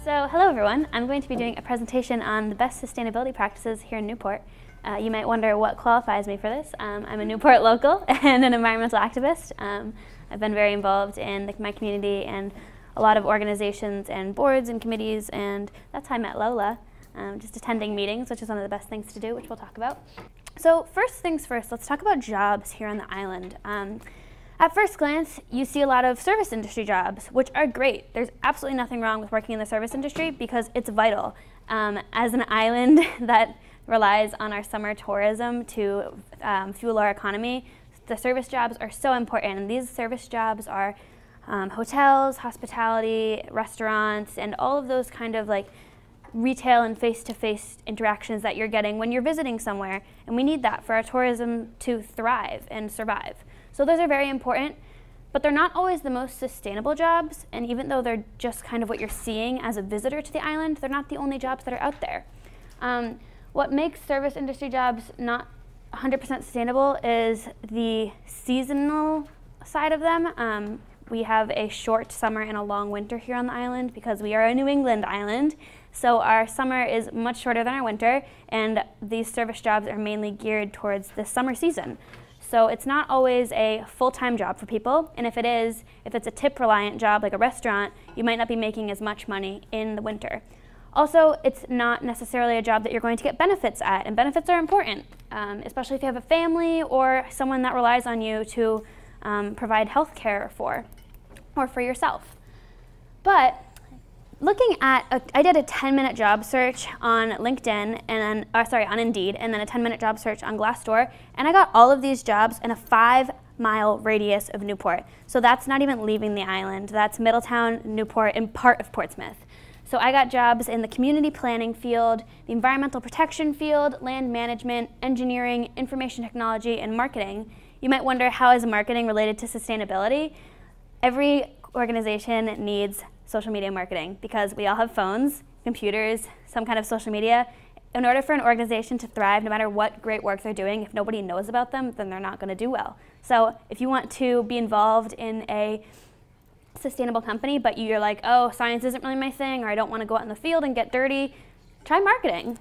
So hello everyone, I'm going to be doing a presentation on the best sustainability practices here in Newport. You might wonder what qualifies me for this. I'm a Newport local and an environmental activist. I've been very involved in my community and a lot of organizations and boards and committees, and that's how I met Lola, just attending meetings, which is one of the best things to do, which we'll talk about. So first things first, let's talk about jobs here on the island. At first glance, you see a lot of service industry jobs, which are great. There's absolutely nothing wrong with working in the service industry because it's vital. As an island that relies on our summer tourism to fuel our economy, the service jobs are so important. And these service jobs are hotels, hospitality, restaurants, and all of those kind of like retail and face-to-face interactions that you're getting when you're visiting somewhere. And we need that for our tourism to thrive and survive. So those are very important, but they're not always the most sustainable jobs, and even though they're just kind of what you're seeing as a visitor to the island, they're not the only jobs that are out there. What makes service industry jobs not 100% sustainable is the seasonal side of them. We have a short summer and a long winter here on the island because we are a New England island, so our summer is much shorter than our winter, and these service jobs are mainly geared towards the summer season. So it's not always a full-time job for people, and if it's a tip-reliant job like a restaurant, you might not be making as much money in the winter. Also, it's not necessarily a job that you're going to get benefits at, and benefits are important, especially if you have a family or someone that relies on you to provide health care for, or for yourself. But looking at, I did a 10-minute job search on LinkedIn, and then, on Indeed, and then a 10-minute job search on Glassdoor, and I got all of these jobs in a 5-mile radius of Newport. So that's not even leaving the island. That's Middletown, Newport, and part of Portsmouth. So I got jobs in the community planning field, the environmental protection field, land management, engineering, information technology, and marketing. You might wonder, how is marketing related to sustainability? Every organization needs social media marketing because we all have phones, computers, some kind of social media. In order for an organization to thrive, no matter what great work they're doing, if nobody knows about them, then they're not going to do well. So if you want to be involved in a sustainable company, but you're like, oh, science isn't really my thing, or I don't want to go out in the field and get dirty, try marketing.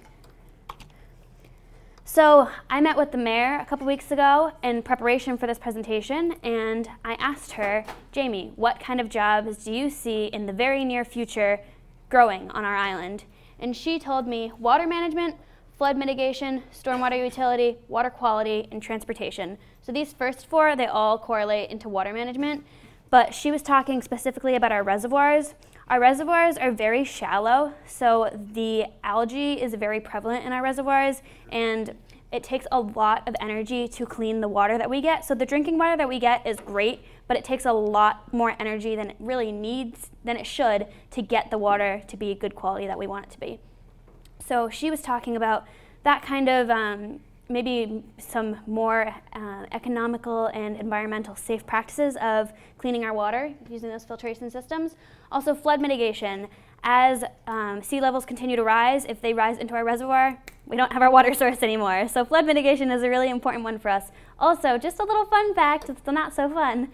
So I met with the mayor a couple weeks ago in preparation for this presentation, and I asked her, Jamie, what kind of jobs do you see in the very near future growing on our island? And she told me water management, flood mitigation, stormwater utility, water quality, and transportation. So these first four, they all correlate into water management, but she was talking specifically about our reservoirs. Our reservoirs are very shallow, so the algae is very prevalent in our reservoirs, and it takes a lot of energy to clean the water that we get. So the drinking water that we get is great, but it takes a lot more energy than it really needs, than it should, to get the water to be good quality that we want it to be. So she was talking about that kind of maybe some more economical and environmental safe practices of cleaning our water using those filtration systems. Also flood mitigation. As sea levels continue to rise, if they rise into our reservoir, we don't have our water source anymore. So flood mitigation is a really important one for us. Also, just a little fun fact, it's not so fun,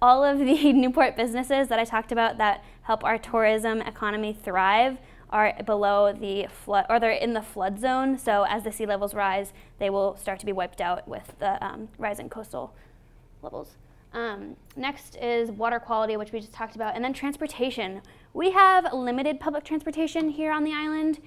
all of the Newport businesses that I talked about that help our tourism economy thrive are below the flood, or they're in the flood zone. So as the sea levels rise, they will start to be wiped out with the rising coastal levels. Next is water quality, which we just talked about, and then transportation. We have limited public transportation here on the island,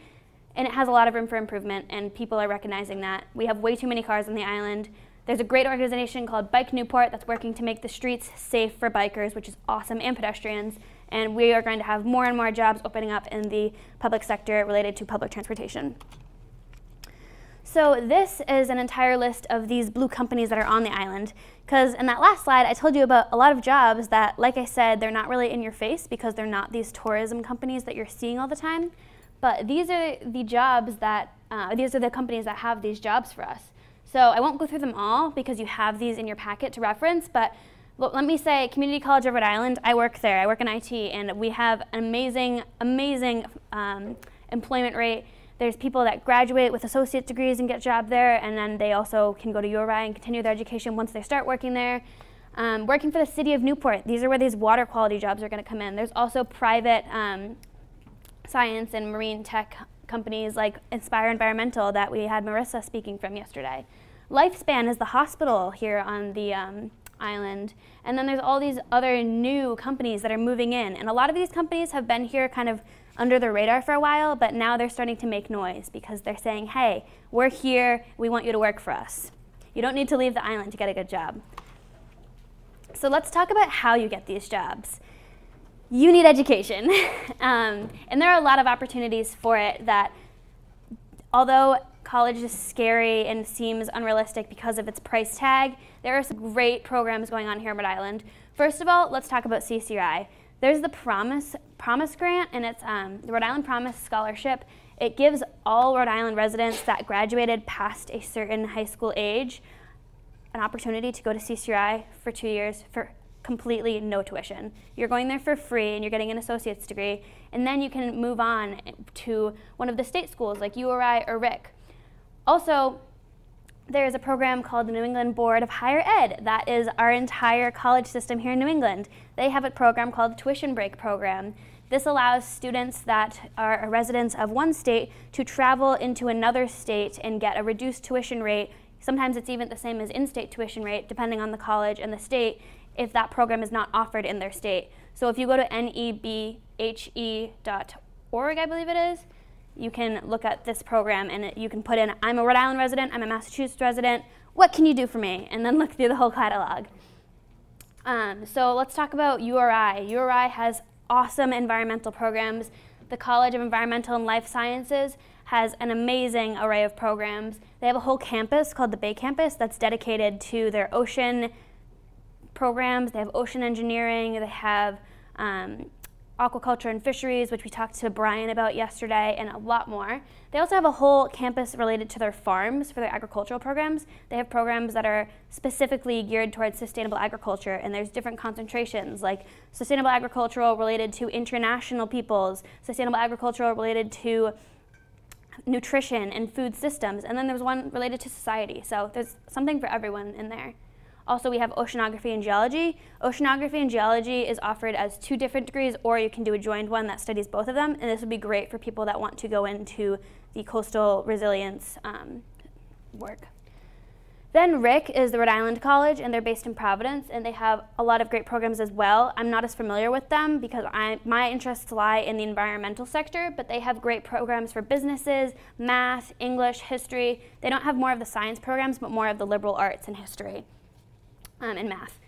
and it has a lot of room for improvement, and people are recognizing that. We have way too many cars on the island. There's a great organization called Bike Newport that's working to make the streets safe for bikers, which is awesome, and pedestrians, and we are going to have more and more jobs opening up in the public sector related to public transportation. So this is an entire list of these blue companies that are on the island, because in that last slide I told you about a lot of jobs that, like I said, they're not really in your face because they're not these tourism companies that you're seeing all the time, but these are the jobs that, these are the companies that have these jobs for us. So I won't go through them all because you have these in your packet to reference, but let me say Community College of Rhode Island, I work there, I work in IT, and we have an amazing, amazing employment rate. There's people that graduate with associate degrees and get a job there, and then they also can go to URI and continue their education once they start working there. Working for the city of Newport, these are where these water quality jobs are going to come in. There's also private science and marine tech companies like Inspire Environmental that we had Marissa speaking from yesterday. Lifespan is the hospital here on the island. And then there's all these other new companies that are moving in. And a lot of these companies have been here kind of under the radar for a while, but now they're starting to make noise because they're saying, hey, we're here, we want you to work for us. You don't need to leave the island to get a good job. So let's talk about how you get these jobs. You need education. And there are a lot of opportunities for it that, although college is scary and seems unrealistic because of its price tag, there are some great programs going on here in Rhode Island. First of all, let's talk about CCRI. There's the Promise Grant, and it's the Rhode Island Promise Scholarship. It gives all Rhode Island residents that graduated past a certain high school age an opportunity to go to CCRI for 2 years for completely no tuition. You're going there for free and you're getting an associate's degree, and then you can move on to one of the state schools like URI or RIC. Also, there is a program called the New England Board of Higher Ed. That is our entire college system here in New England. They have a program called the Tuition Break Program. This allows students that are residents of one state to travel into another state and get a reduced tuition rate. Sometimes it's even the same as in-state tuition rate, depending on the college and the state, if that program is not offered in their state. So if you go to nebhe.org, I believe it is, you can look at this program and you can put in, I'm a Rhode Island resident, I'm a Massachusetts resident, what can you do for me? And then look through the whole catalog. So let's talk about URI. URI has awesome environmental programs. The College of Environmental and Life Sciences has an amazing array of programs. They have a whole campus called the Bay Campus that's dedicated to their ocean programs. They have ocean engineering, they have aquaculture and fisheries, which we talked to Brian about yesterday, and a lot more. They also have a whole campus related to their farms for their agricultural programs. They have programs that are specifically geared towards sustainable agriculture, and there's different concentrations, like sustainable agricultural related to international peoples, sustainable agricultural related to nutrition and food systems, and then there's one related to society. So there's something for everyone in there. Also, we have oceanography and geology. Oceanography and geology is offered as 2 different degrees, or you can do a joined one that studies both of them, and this would be great for people that want to go into the coastal resilience work. Then RIC is the Rhode Island College, and they're based in Providence, and they have a lot of great programs as well. I'm not as familiar with them because my interests lie in the environmental sector, but they have great programs for businesses, math, English, history. They don't have more of the science programs, but more of the liberal arts and history. And math.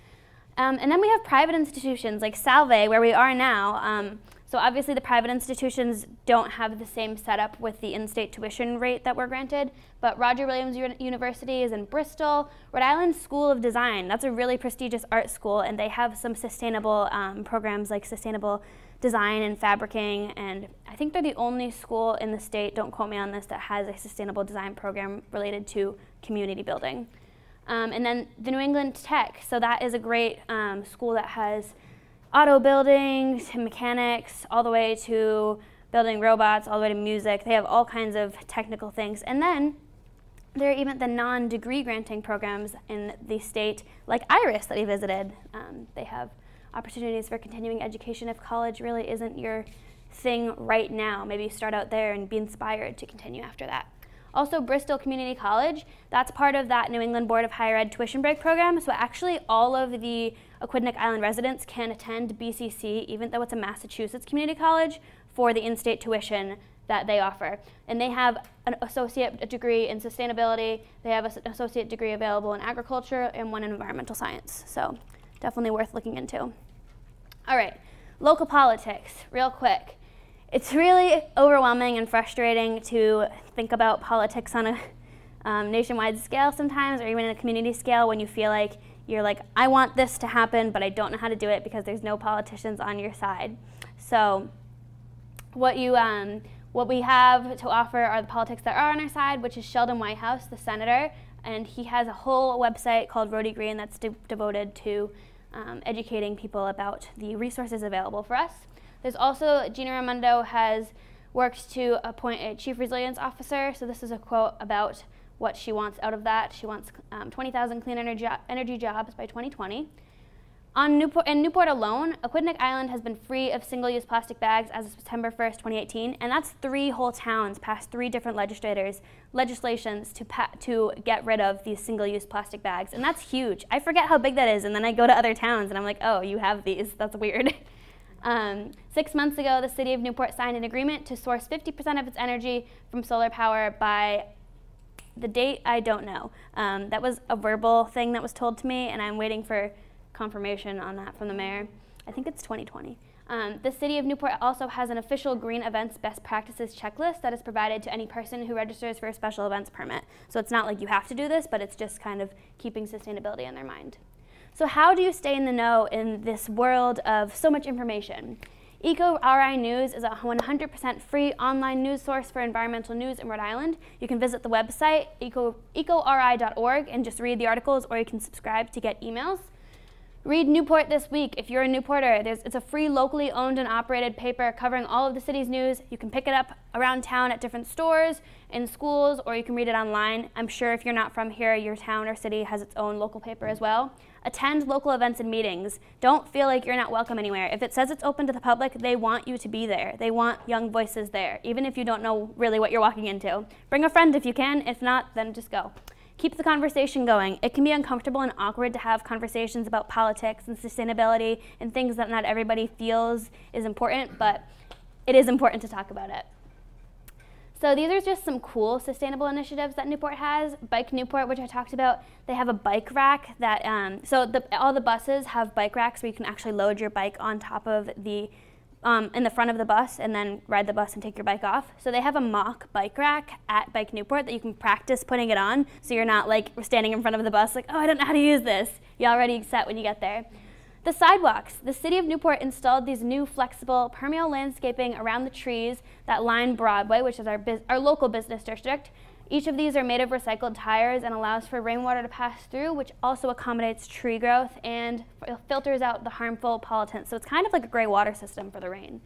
And then we have private institutions like Salve, where we are now. So obviously the private institutions don't have the same setup with the in-state tuition rate that we're granted, but Roger Williams University is in Bristol. Rhode Island School of Design, that's a really prestigious art school, and they have some sustainable programs like sustainable design and fabricking, and I think they're the only school in the state, don't quote me on this, that has a sustainable design program related to community building. And then the New England Tech, so that is a great school that has auto building to mechanics, all the way to building robots, all the way to music. They have all kinds of technical things. And then there are even the non-degree granting programs in the state, like IRIS that we visited. They have opportunities for continuing education if college really isn't your thing right now. Maybe you start out there and be inspired to continue after that. Also, Bristol Community College, that's part of that New England Board of Higher Ed tuition break program. So actually all of the Aquidneck Island residents can attend BCC, even though it's a Massachusetts community college, for the in-state tuition that they offer. And they have an associate degree in sustainability, they have an associate degree available in agriculture, and one in environmental science. So definitely worth looking into. All right, local politics, real quick. It's really overwhelming and frustrating to think about politics on a nationwide scale sometimes, or even in a community scale, when you feel like you're like, I want this to happen, but I don't know how to do it because there's no politicians on your side. So what we have to offer are the politics that are on our side, which is Sheldon Whitehouse, the senator, and he has a whole website called Rhody Green that's devoted to educating people about the resources available for us. There's also, Gina Raimondo has worked to appoint a chief resilience officer. So this is a quote about what she wants out of that. She wants 20,000 clean energy jobs by 2020. In Newport alone, Aquidneck Island has been free of single-use plastic bags as of September 1st, 2018, and that's 3 whole towns passed 3 different legislations to get rid of these single-use plastic bags, and that's huge. I forget how big that is, and then I go to other towns, and I'm like, oh, you have these. That's weird. 6 months ago, the city of Newport signed an agreement to source 50% of its energy from solar power by the date I don't know. That was a verbal thing that was told to me, and I'm waiting for confirmation on that from the mayor. I think it's 2020. The city of Newport also has an official green events best practices checklist that is provided to any person who registers for a special events permit. So it's not like you have to do this, but it's just kind of keeping sustainability in their mind. So how do you stay in the know in this world of so much information? EcoRI News is a 100% free online news source for environmental news in Rhode Island. You can visit the website ecori.org and just read the articles, or you can subscribe to get emails. Read Newport This Week. If you're a Newporter, it's a free locally owned and operated paper covering all of the city's news. You can pick it up around town at different stores, in schools, or you can read it online. I'm sure if you're not from here, your town or city has its own local paper as well. Attend local events and meetings. Don't feel like you're not welcome anywhere. If it says it's open to the public, they want you to be there. They want young voices there, even if you don't know really what you're walking into. Bring a friend if you can. If not, then just go. Keep the conversation going. It can be uncomfortable and awkward to have conversations about politics and sustainability and things that not everybody feels is important, but it is important to talk about it. So these are just some cool sustainable initiatives that Newport has. Bike Newport, which I talked about, they have a bike rack that, all the buses have bike racks where you can actually load your bike on top of the in the front of the bus and then ride the bus and take your bike off. So they have a mock bike rack at Bike Newport that you can practice putting it on, so you're not like standing in front of the bus like, oh, I don't know how to use this. You're already set when you get there. The sidewalks. The city of Newport installed these new flexible permeable landscaping around the trees that line Broadway, which is our local business district. Each of these are made of recycled tires and allows for rainwater to pass through, which also accommodates tree growth and filters out the harmful pollutants. So it's kind of like a gray water system for the rain.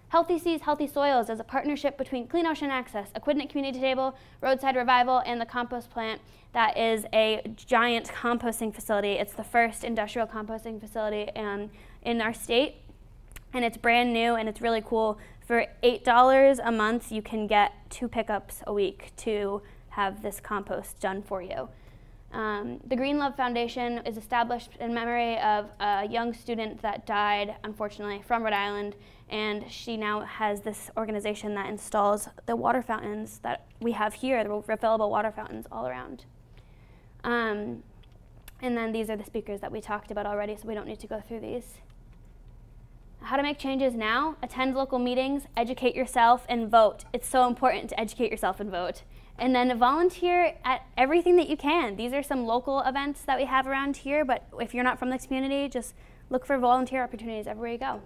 Healthy Seas, Healthy Soils is a partnership between Clean Ocean Access, Aquidneck Community Table, Roadside Revival, and the compost plant that is a giant composting facility. It's the first industrial composting facility in our state, and it's brand new and it's really cool. For $8 a month, you can get 2 pickups a week to have this compost done for you. The Green Love Foundation is established in memory of a young student that died, unfortunately, from Rhode Island, and she now has this organization that installs the water fountains that we have here, the refillable water fountains all around. And then these are the speakers that we talked about already, so we don't need to go through these. How to make changes now: attend local meetings, educate yourself, and vote. It's so important to educate yourself and vote. And then volunteer at everything that you can. These are some local events that we have around here, but if you're not from this community, just look for volunteer opportunities everywhere you go.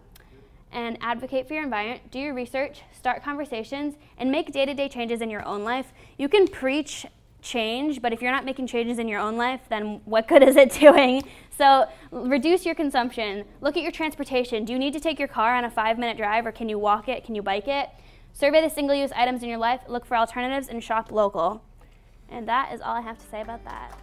And advocate for your environment, do your research, start conversations, and make day-to-day changes in your own life. You can preach change, but if you're not making changes in your own life, then what good is it doing? So reduce your consumption. Look at your transportation. Do you need to take your car on a 5-minute drive, or can you walk it? Can you bike it? Survey the single-use items in your life, look for alternatives, and shop local. And that is all I have to say about that.